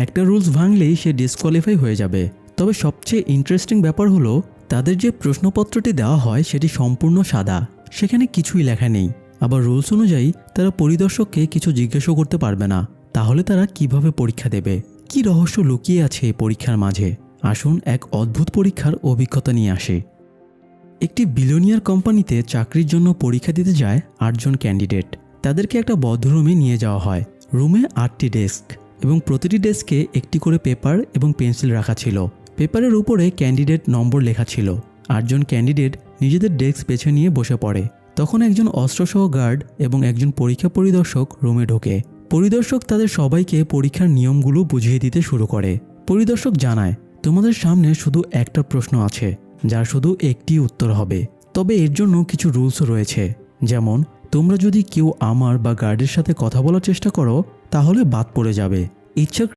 একটা রুলস ভাঙলেই সে ডিসকোয়ালিফাই হয়ে যাবে। তবে সবচেয়ে ইন্টারেস্টিং ব্যাপার হলো তাদের যে প্রশ্নপত্রটি দেওয়া হয় সেটি সম্পূর্ণ সাদা, সেখানে কিছুই লেখা নেই। আবার রুলস অনুযায়ী তারা পরিদর্শককে কিছু জিজ্ঞাসা করতে পারবে না। তাহলে তারা কিভাবে পরীক্ষা দেবে? কি রহস্য লুকিয়ে আছে এই পরীক্ষার মাঝে? আসুন এক অদ্ভুত পরীক্ষার অভিজ্ঞতা নিয়ে আসি। একটি বিলিয়নিয়ার কোম্পানিতে চাকরির জন্য পরীক্ষা দিতে যায় 8 জন ক্যান্ডিডেট। তাদেরকে একটা বদ্ধ রুমে নিয়ে যাওয়া হয়। রুমে 8টি ডেস্ক এবং প্রতিটি ডেস্কে একটি করে পেপার এবং পেন্সিল রাখা ছিল। পেপারের উপরে ক্যান্ডিডেট নম্বর লেখা ছিল। 8 জন ক্যান্ডিডেট নিজেদের ডেস্ক বেছে নিয়ে বসে পড়ে। তখন একজন অস্ত্রসহ গার্ড এবং একজন পরীক্ষা পরিদর্শক রুমে ঢোকে। পরিদর্শক তাদের সবাইকে পরীক্ষার নিয়মগুলো বুঝিয়ে দিতে শুরু করে। পরিদর্শক জানায়, তোমাদের সামনে শুধু একটা প্রশ্ন আছে, যার শুধু একটি উত্তর হবে। তবে এর জন্য কিছু রুলসও রয়েছে, যেমন তোমরা যদি কেউ আমার বা গার্ডের সাথে কথা বলার চেষ্টা করো তাহলে বাদ পড়ে যাবে। ইচ্ছা